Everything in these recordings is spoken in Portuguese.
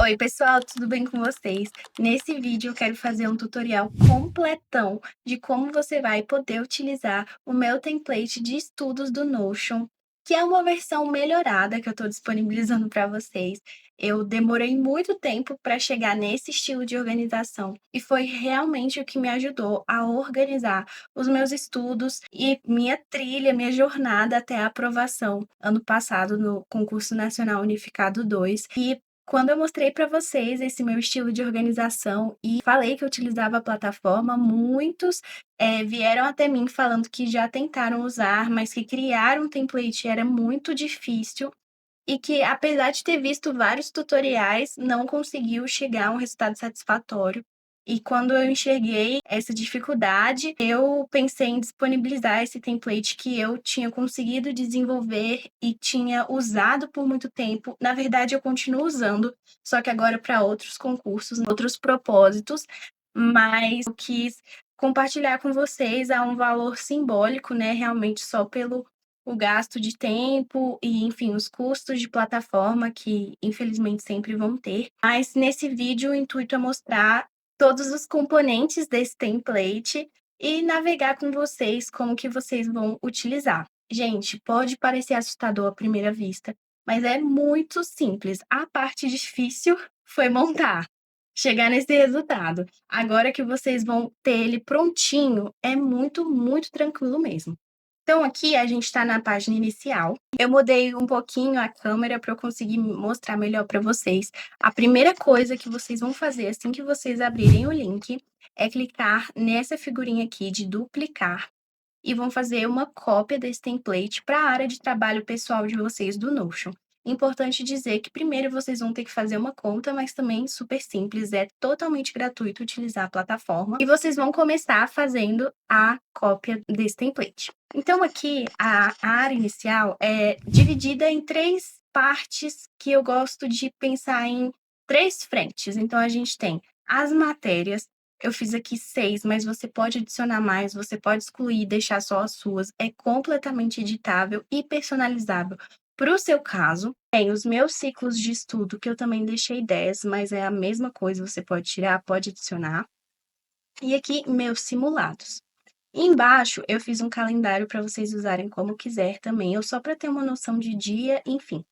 Oi pessoal, tudo bem com vocês? Nesse vídeo eu quero fazer um tutorial completão de como você vai poder utilizar o meu template de estudos do Notion, que é uma versão melhorada que eu estou disponibilizando para vocês. Eu demorei muito tempo para chegar nesse estilo de organização e foi realmente o que me ajudou a organizar os meus estudos e minha trilha, minha jornada até a aprovação ano passado no Concurso Nacional Unificado 2. E quando eu mostrei para vocês esse meu estilo de organização e falei que eu utilizava a plataforma, muitos, vieram até mim falando que já tentaram usar, mas que criar um template era muito difícil e que, apesar de ter visto vários tutoriais, não conseguiu chegar a um resultado satisfatório. E quando eu enxerguei essa dificuldade, eu pensei em disponibilizar esse template que eu tinha conseguido desenvolver e tinha usado por muito tempo. Na verdade, eu continuo usando, só que agora para outros concursos, outros propósitos, mas eu quis compartilhar com vocês a um valor simbólico, né, realmente só pelo o gasto de tempo e, enfim, os custos de plataforma que, infelizmente, sempre vão ter. Mas nesse vídeo o intuito é mostrar todos os componentes desse template e navegar com vocês como que vocês vão utilizar. Gente, pode parecer assustador à primeira vista, mas é muito simples. A parte difícil foi montar, chegar nesse resultado. Agora que vocês vão ter ele prontinho, é muito, muito tranquilo mesmo. Então aqui a gente está na página inicial. Eu mudei um pouquinho a câmera para eu conseguir mostrar melhor para vocês. A primeira coisa que vocês vão fazer assim que vocês abrirem o link é clicar nessa figurinha aqui de duplicar e vão fazer uma cópia desse template para a área de trabalho pessoal de vocês do Notion. Importante dizer que primeiro vocês vão ter que fazer uma conta, mas também super simples, é totalmente gratuito utilizar a plataforma. E vocês vão começar fazendo a cópia desse template. Então aqui a área inicial é dividida em três partes que eu gosto de pensar em três frentes. Então a gente tem as matérias. Eu fiz aqui 6, mas você pode adicionar mais, você pode excluir, deixar só as suas. É completamente editável e personalizável para o seu caso. Tem os meus ciclos de estudo, que eu também deixei 10, mas é a mesma coisa, você pode tirar, pode adicionar. E aqui, meus simulados. E embaixo, eu fiz um calendário para vocês usarem como quiser também, ou só para ter uma noção de dia, enfim.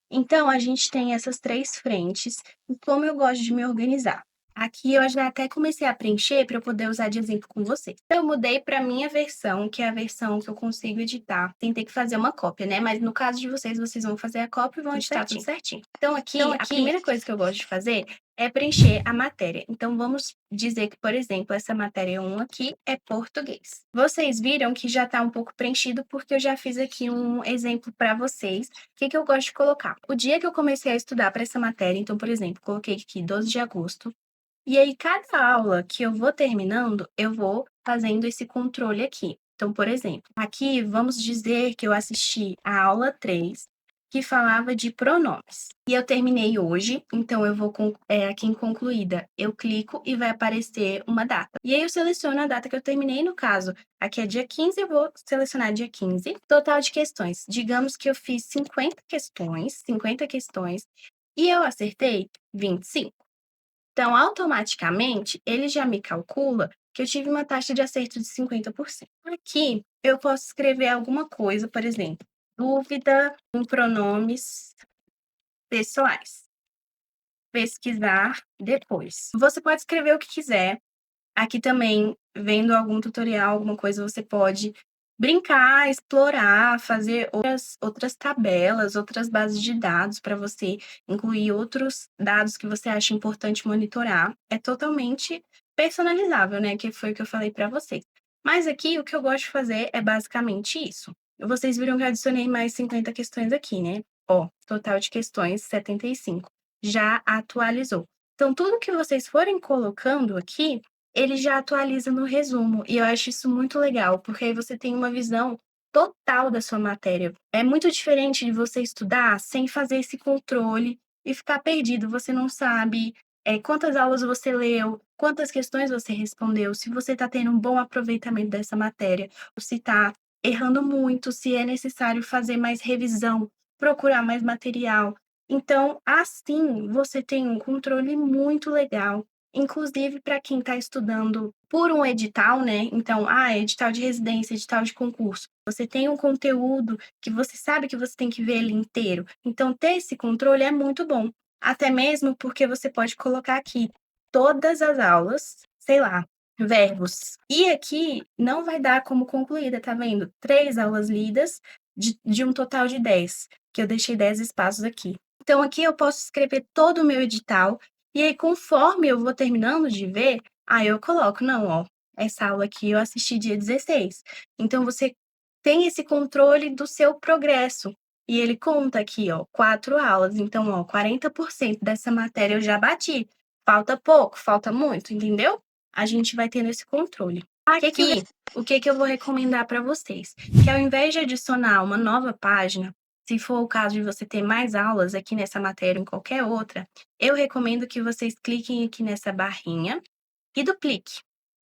Então, a gente tem essas três frentes e como eu gosto de me organizar. Aqui eu já até comecei a preencher para eu poder usar de exemplo com vocês. Então, eu mudei para a minha versão, que é a versão que eu consigo editar, sem ter que fazer uma cópia, né? Mas no caso de vocês, vocês vão fazer a cópia e vão editar tudo certinho. Então, aqui, a primeira coisa que eu gosto de fazer é preencher a matéria. Então, vamos dizer que, por exemplo, essa matéria 1 aqui é português. Vocês viram que já está um pouco preenchido porque eu já fiz aqui um exemplo para vocês. O que eu gosto de colocar? O dia que eu comecei a estudar para essa matéria, então, por exemplo, coloquei aqui 12 de agosto, e aí cada aula que eu vou terminando, eu vou fazendo esse controle aqui. Então, por exemplo, aqui vamos dizer que eu assisti a aula 3, que falava de pronomes. E eu terminei hoje, então eu vou aqui em concluída, eu clico e vai aparecer uma data. E aí eu seleciono a data que eu terminei, no caso, aqui é dia 15, eu vou selecionar dia 15. Total de questões. Digamos que eu fiz 50 questões, e eu acertei 25. Então, automaticamente, ele já me calcula que eu tive uma taxa de acerto de 50%. Aqui, eu posso escrever alguma coisa, por exemplo, dúvida em pronomes pessoais. Pesquisar depois. Você pode escrever o que quiser. Aqui também, vendo algum tutorial, alguma coisa, você pode brincar, explorar, fazer outras tabelas, outras bases de dados para você incluir outros dados que você acha importante monitorar. É totalmente personalizável, né? Que foi o que eu falei para vocês. Mas aqui, o que eu gosto de fazer é basicamente isso. Vocês viram que eu adicionei mais 50 questões aqui, né? Ó, total de questões 75. Já atualizou. Então, tudo que vocês forem colocando aqui, ele já atualiza no resumo, e eu acho isso muito legal, porque aí você tem uma visão total da sua matéria. É muito diferente de você estudar sem fazer esse controle e ficar perdido, você não sabe, quantas aulas você leu, quantas questões você respondeu, se você está tendo um bom aproveitamento dessa matéria, ou se está errando muito, se é necessário fazer mais revisão, procurar mais material. Então, assim, você tem um controle muito legal, inclusive para quem está estudando por um edital, né, então, edital de residência, edital de concurso, você tem um conteúdo que você sabe que você tem que ver ele inteiro, então ter esse controle é muito bom, até mesmo porque você pode colocar aqui todas as aulas, sei lá, verbos, e aqui não vai dar como concluída, tá vendo? 3 aulas lidas de um total de 10, que eu deixei 10 espaços aqui. Então aqui eu posso escrever todo o meu edital, e aí conforme eu vou terminando de ver, aí eu coloco: "Não, ó, essa aula aqui eu assisti dia 16". Então você tem esse controle do seu progresso, e ele conta aqui, ó, 4 aulas, então, ó, 40% dessa matéria eu já bati, falta pouco, falta muito, entendeu? A gente vai tendo esse controle. Aqui, o que que eu vou recomendar para vocês? Que ao invés de adicionar uma nova página, se for o caso de você ter mais aulas aqui nessa matéria ou em qualquer outra, eu recomendo que vocês cliquem aqui nessa barrinha e duplique,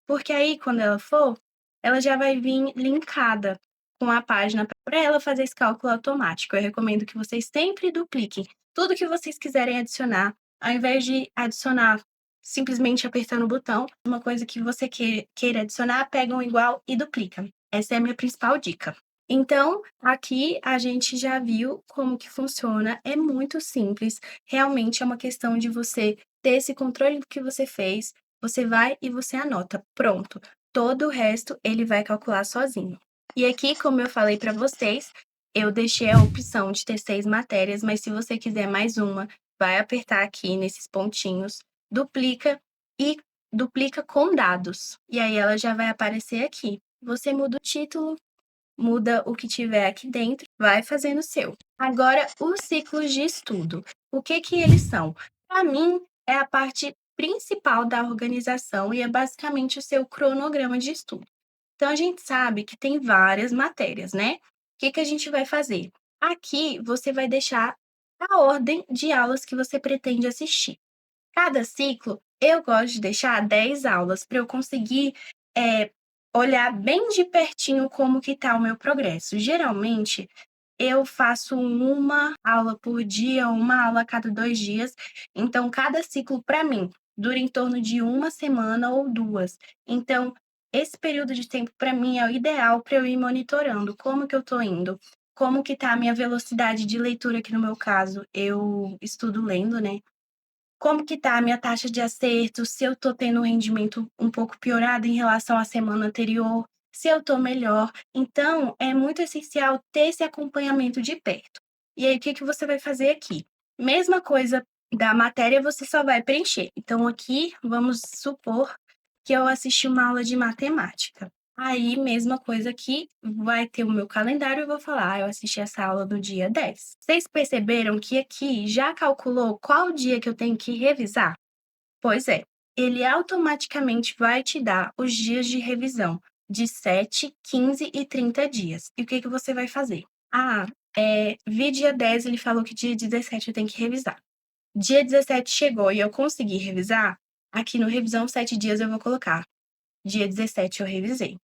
porque aí quando ela for, ela já vai vir linkada com a página para ela fazer esse cálculo automático. Eu recomendo que vocês sempre dupliquem tudo que vocês quiserem adicionar, ao invés de adicionar simplesmente apertando o botão, uma coisa que você queira adicionar, pega um igual e duplica. Essa é a minha principal dica. Então, aqui a gente já viu como que funciona, é muito simples, realmente é uma questão de você ter esse controle do que você fez, você vai e você anota, pronto. Todo o resto ele vai calcular sozinho. E aqui, como eu falei para vocês, eu deixei a opção de ter 6 matérias, mas se você quiser mais uma, vai apertar aqui nesses pontinhos, duplica e duplica com dados. E aí ela já vai aparecer aqui. Você muda o título, muda o que tiver aqui dentro, vai fazendo o seu. Agora, os ciclos de estudo, o que que eles são? Para mim, é a parte principal da organização e é basicamente o seu cronograma de estudo. Então, a gente sabe que tem várias matérias, né? O que que a gente vai fazer? Aqui, você vai deixar a ordem de aulas que você pretende assistir. Cada ciclo, eu gosto de deixar 10 aulas para eu conseguir, olhar bem de pertinho como que está o meu progresso. Geralmente, eu faço uma aula por dia, uma aula a cada 2 dias, então cada ciclo para mim dura em torno de uma semana ou 2. Então, esse período de tempo para mim é o ideal para eu ir monitorando como que eu estou indo, como que está a minha velocidade de leitura, que no meu caso eu estudo lendo, né, como que tá a minha taxa de acerto, se eu tô tendo um rendimento um pouco piorado em relação à semana anterior, se eu tô melhor. Então, é muito essencial ter esse acompanhamento de perto. E aí, o que que você vai fazer aqui? Mesma coisa da matéria, você só vai preencher. Então, aqui, vamos supor que eu assisti uma aula de matemática. Aí, mesma coisa aqui, vai ter o meu calendário, eu vou falar: eu assisti essa aula no dia 10. Vocês perceberam que aqui já calculou qual dia que eu tenho que revisar? Pois é, ele automaticamente vai te dar os dias de revisão de 7, 15 e 30 dias. E o que que você vai fazer? Vi dia 10, ele falou que dia 17 eu tenho que revisar. Dia 17 chegou e eu consegui revisar, aqui no revisão 7 dias eu vou colocar: dia 17 eu revisei.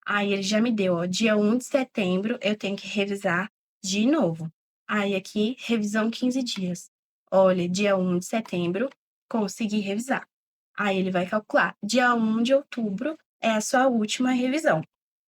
Aí ele já me deu, ó, dia 1 de setembro eu tenho que revisar de novo. Aí aqui, revisão 15 dias. Olha, dia 1 de setembro, consegui revisar. Aí ele vai calcular, dia 1 de outubro é a sua última revisão.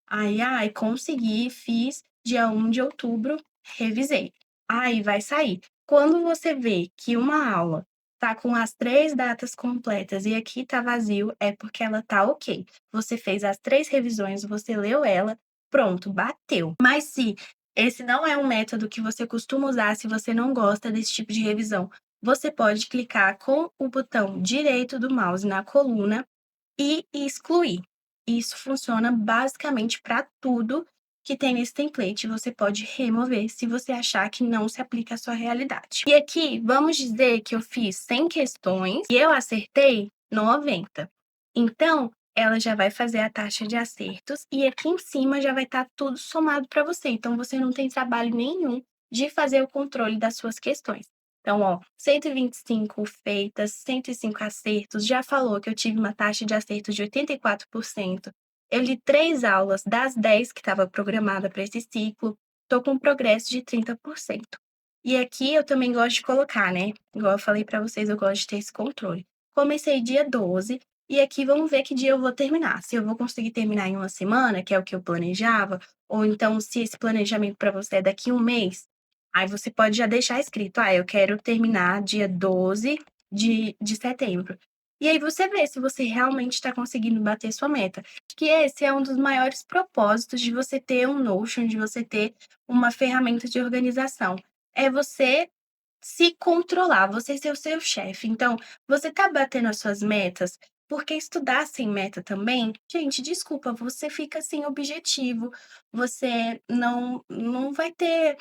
Aí, consegui, fiz, dia 1 de outubro, revisei. Aí vai sair. Quando você vê que uma aula tá com as 3 datas completas e aqui tá vazio, é porque ela tá ok. Você fez as 3 revisões, você leu ela, pronto, bateu. Mas se esse não é um método que você costuma usar, se você não gosta desse tipo de revisão, você pode clicar com o botão direito do mouse na coluna e excluir. Isso funciona basicamente para tudo que tem nesse template, você pode remover se você achar que não se aplica à sua realidade. E aqui, vamos dizer que eu fiz 100 questões e eu acertei 90. Então, ela já vai fazer a taxa de acertos e aqui em cima já vai estar tudo somado para você, então você não tem trabalho nenhum de fazer o controle das suas questões. Então, ó, 125 feitas, 105 acertos, já falou que eu tive uma taxa de acerto de 84%. Eu li 3 aulas das 10 que estava programada para esse ciclo, tô com um progresso de 30%. E aqui eu também gosto de colocar, né, igual eu falei pra vocês, eu gosto de ter esse controle. Comecei dia 12 e aqui vamos ver que dia eu vou terminar. Se eu vou conseguir terminar em uma semana, que é o que eu planejava, ou então se esse planejamento para você é daqui um mês, aí você pode já deixar escrito: "Ah, eu quero terminar dia 12 de setembro". E aí você vê se você realmente está conseguindo bater sua meta. Acho que esse é um dos maiores propósitos de você ter um Notion, de você ter uma ferramenta de organização. É você se controlar, você ser o seu chefe. Então, você tá batendo as suas metas, porque estudar sem meta também, gente, desculpa, você fica sem objetivo, você não vai ter,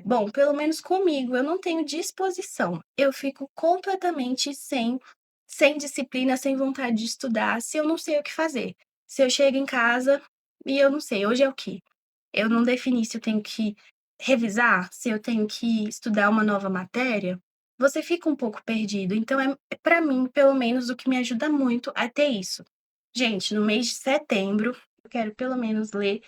bom, pelo menos comigo, eu não tenho disposição. Eu fico completamente sem disciplina, sem vontade de estudar, se eu não sei o que fazer. Se eu chego em casa e eu não sei, hoje é o quê? Eu não defini se eu tenho que revisar, se eu tenho que estudar uma nova matéria, você fica um pouco perdido. Então para mim, pelo menos, o que me ajuda muito é ter isso. Gente, no mês de setembro, eu quero pelo menos ler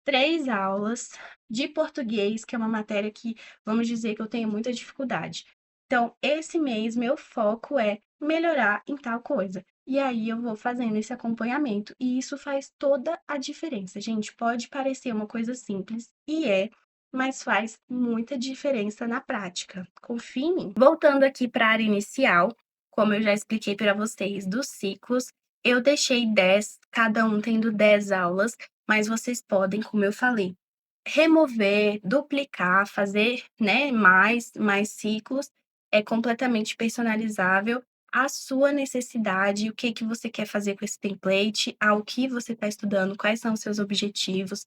3 aulas de português, que é uma matéria que, vamos dizer, que eu tenho muita dificuldade. Então, esse mês, meu foco é melhorar em tal coisa. E aí eu vou fazendo esse acompanhamento, e isso faz toda a diferença. Gente, pode parecer uma coisa simples, e é, mas faz muita diferença na prática. Confia em mim. Voltando aqui para a área inicial, como eu já expliquei para vocês dos ciclos, eu deixei 10, cada um tendo 10 aulas, mas vocês podem, como eu falei, remover, duplicar, fazer, né, mais ciclos, é completamente personalizável à sua necessidade, o que que você quer fazer com esse template, ao que você está estudando, quais são os seus objetivos.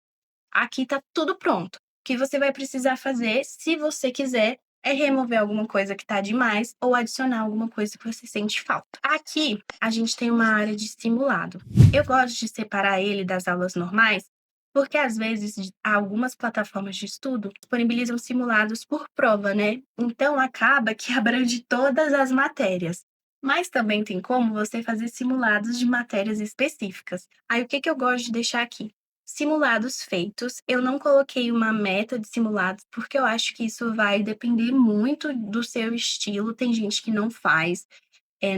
Aqui tá tudo pronto. O que você vai precisar fazer, se você quiser, é remover alguma coisa que tá demais ou adicionar alguma coisa que você sente falta. Aqui, a gente tem uma área de simulado. Eu gosto de separar ele das aulas normais, porque às vezes algumas plataformas de estudo disponibilizam simulados por prova, né? Então acaba que abrange todas as matérias. Mas também tem como você fazer simulados de matérias específicas. Aí o que que eu gosto de deixar aqui? Simulados feitos, eu não coloquei uma meta de simulados, porque eu acho que isso vai depender muito do seu estilo. Tem gente que não faz,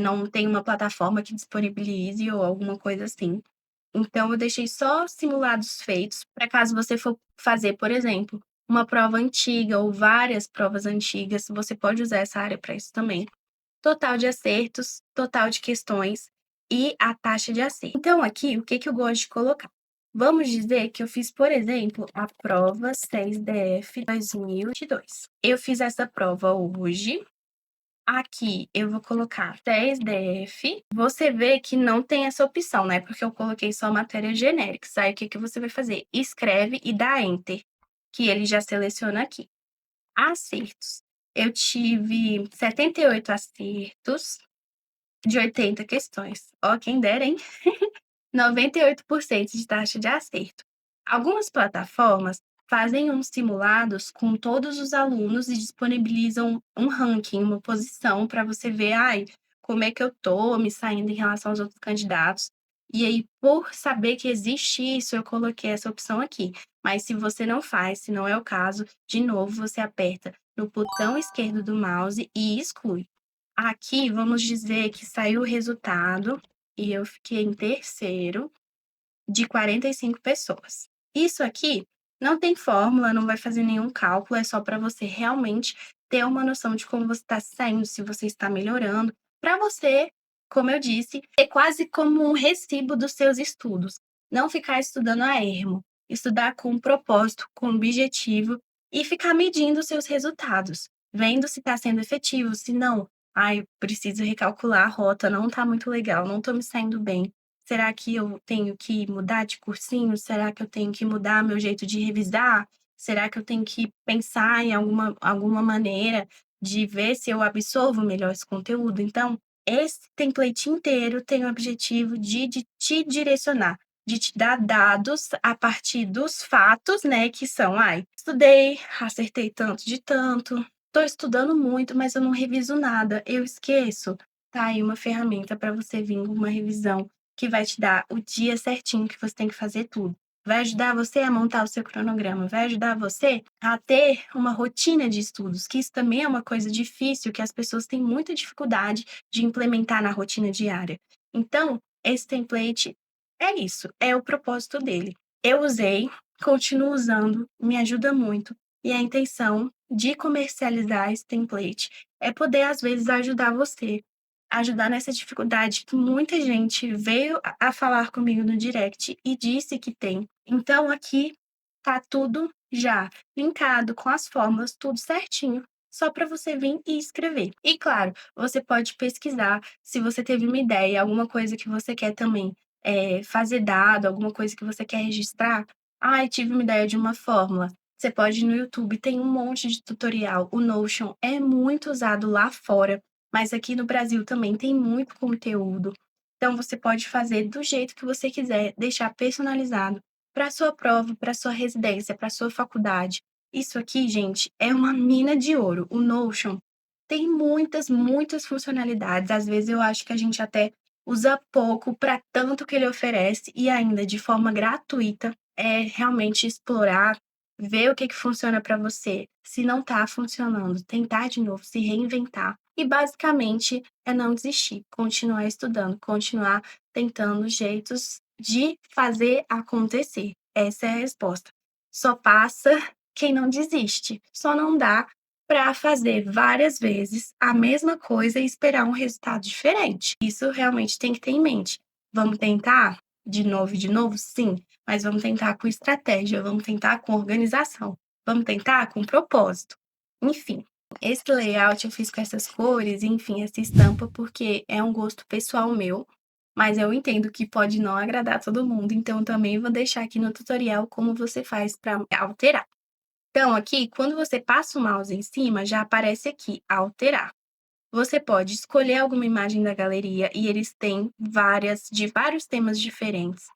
não tem uma plataforma que disponibilize ou alguma coisa assim. Então eu deixei só simulados feitos, para caso você for fazer, por exemplo, uma prova antiga ou várias provas antigas, você pode usar essa área para isso também. Total de acertos, total de questões e a taxa de acerto. Então aqui, o que que eu gosto de colocar? Vamos dizer que eu fiz, por exemplo, a prova 6DF 2022. Eu fiz essa prova hoje. Aqui eu vou colocar 10DF. Você vê que não tem essa opção, né? Porque eu coloquei só matérias genéricas. Aí o que que você vai fazer? Escreve e dá Enter, que ele já seleciona aqui. Acertos. Eu tive 78 acertos de 80 questões. Ó, quem dera, hein? 98% de taxa de acerto. Algumas plataformas fazem uns simulados com todos os alunos e disponibilizam um ranking, uma posição para você ver, ai, como é que eu tô me saindo em relação aos outros candidatos. E aí, por saber que existe isso, eu coloquei essa opção aqui. Mas se você não faz, se não é o caso, de novo você aperta no botão esquerdo do mouse e exclui. Aqui, vamos dizer que saiu o resultado e eu fiquei em terceiro de 45 pessoas. Isso aqui não tem fórmula, não vai fazer nenhum cálculo, é só para você realmente ter uma noção de como você está saindo, se você está melhorando, para você, como eu disse, ter quase como um recibo dos seus estudos. Não ficar estudando a ermo, estudar com um propósito, com um objetivo e ficar medindo os seus resultados, vendo se está sendo efetivo, se não. Ai, preciso recalcular a rota, não está muito legal, não estou me saindo bem. Será que eu tenho que mudar de cursinho? Será que eu tenho que mudar meu jeito de revisar? Será que eu tenho que pensar em alguma maneira de ver se eu absorvo melhor esse conteúdo? Então, esse template inteiro tem o objetivo de te direcionar, de te dar dados a partir dos fatos, né, que são: "Ai, estudei, acertei tanto de tanto, estou estudando muito, mas eu não reviso nada, eu esqueço". Tá aí uma ferramenta para você vir com uma revisão que vai te dar o dia certinho que você tem que fazer tudo. vai ajudar você a montar o seu cronograma, vai ajudar você a ter uma rotina de estudos, que isso também é uma coisa difícil, que as pessoas têm muita dificuldade de implementar na rotina diária. Então, esse template é isso, é o propósito dele. Eu usei, continuo usando, me ajuda muito, e a intenção de comercializar esse template é poder, às vezes, ajudar você, ajudar nessa dificuldade que muita gente veio a falar comigo no direct e disse que tem. Então aqui tá tudo já linkado com as fórmulas, tudo certinho, só para você vir e escrever. E claro, você pode pesquisar se você teve uma ideia, alguma coisa que você quer também fazer dado, alguma coisa que você quer registrar. Ai, tive uma ideia de uma fórmula. Você pode ir no YouTube, tem um monte de tutorial. O Notion é muito usado lá fora, mas aqui no Brasil também tem muito conteúdo. Então você pode fazer do jeito que você quiser, deixar personalizado para sua prova, para sua residência, para sua faculdade. Isso aqui, gente, é uma mina de ouro. O Notion tem muitas, muitas funcionalidades. Às vezes eu acho que a gente até usa pouco para tanto que ele oferece e ainda de forma gratuita. É realmente explorar, ver o que funciona para você. Se não está funcionando, tentar de novo, se reinventar. E basicamente é não desistir, continuar estudando, continuar tentando jeitos de fazer acontecer. Essa é a resposta. Só passa quem não desiste. Só não dá para fazer várias vezes a mesma coisa e esperar um resultado diferente. Isso realmente tem que ter em mente. Vamos tentar de novo? Sim, mas vamos tentar com estratégia, vamos tentar com organização, vamos tentar com propósito. Enfim, esse layout eu fiz com essas cores, enfim, essa estampa, porque é um gosto pessoal meu, mas eu entendo que pode não agradar todo mundo, então também vou deixar aqui no tutorial como você faz para alterar. Então, aqui, quando você passa o mouse em cima, já aparece aqui, alterar. Você pode escolher alguma imagem da galeria e eles têm várias, de vários temas diferentes.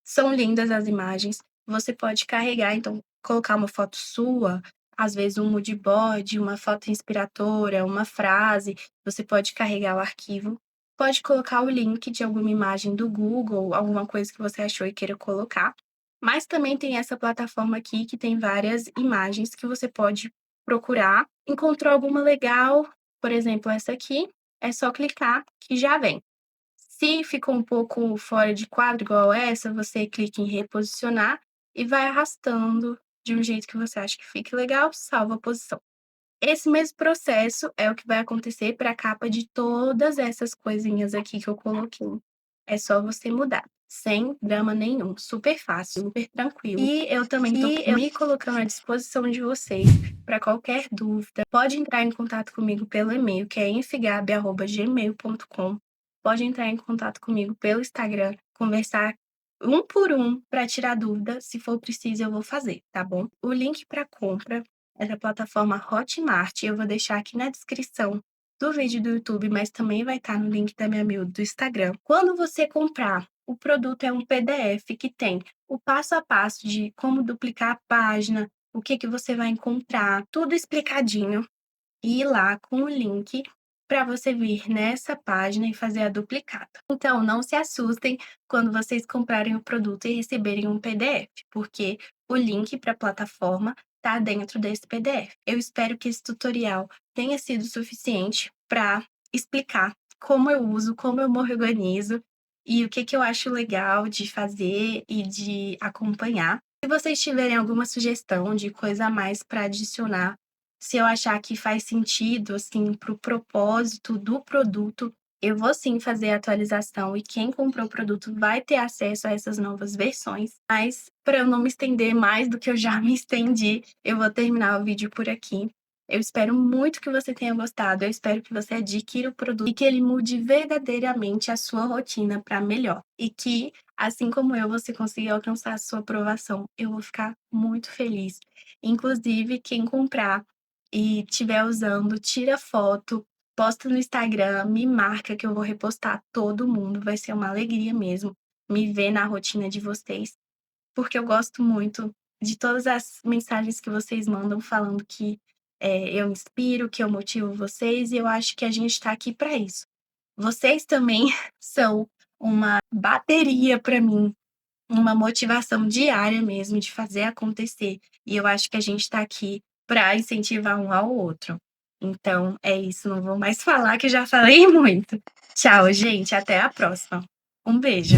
São lindas as imagens. Você pode carregar, então, colocar uma foto sua, às vezes um mood board, uma foto inspiradora, uma frase. Você pode carregar o arquivo. Pode colocar o link de alguma imagem do Google, alguma coisa que você achou e queira colocar. Mas também tem essa plataforma aqui que tem várias imagens que você pode procurar. Encontrou alguma legal, por exemplo, essa aqui, é só clicar que já vem. Se ficou um pouco fora de quadro, igual essa, você clica em reposicionar e vai arrastando de um jeito que você acha que fique legal, salva a posição. Esse mesmo processo é o que vai acontecer para a capa de todas essas coisinhas aqui que eu coloquei. É só você mudar, sem drama nenhum, super fácil, super tranquilo. E eu também estou me colocando à disposição de vocês para qualquer dúvida. Pode entrar em contato comigo pelo e-mail, que é infigab@gmail.com. Pode entrar em contato comigo pelo Instagram, conversar um por um para tirar dúvida. Se for preciso, eu vou fazer, tá bom? O link para compra é da plataforma Hotmart. Eu vou deixar aqui na descrição do vídeo do YouTube, mas também vai estar no link da minha bio do Instagram. Quando você comprar, o produto é um PDF que tem o passo a passo de como duplicar a página, o que você vai encontrar, tudo explicadinho e ir lá com o link para você vir nessa página e fazer a duplicata. Então, não se assustem quando vocês comprarem o produto e receberem um PDF, porque o link para a plataforma está dentro desse PDF. Eu espero que esse tutorial tenha sido suficiente para explicar como eu uso, como eu me organizo e o que eu acho legal de fazer e de acompanhar. Se vocês tiverem alguma sugestão de coisa a mais para adicionar, se eu achar que faz sentido, assim, para o propósito do produto, eu vou sim fazer a atualização e quem comprou o produto vai ter acesso a essas novas versões. Mas para eu não me estender mais do que eu já me estendi, eu vou terminar o vídeo por aqui. Eu espero muito que você tenha gostado, eu espero que você adquira o produto e que ele mude verdadeiramente a sua rotina para melhor. E que, assim como eu, você consiga alcançar a sua aprovação. Eu vou ficar muito feliz. Inclusive, quem comprar e estiver usando, tira foto, posta no Instagram, me marca que eu vou repostar todo mundo, vai ser uma alegria mesmo me ver na rotina de vocês, porque eu gosto muito de todas as mensagens que vocês mandam falando que, eu inspiro, que eu motivo vocês e eu acho que a gente está aqui para isso. Vocês também são uma bateria para mim, uma motivação diária mesmo de fazer acontecer. E eu acho que a gente está aqui para incentivar um ao outro. Então é isso, não vou mais falar que eu já falei muito. Tchau, gente, até a próxima. Um beijo.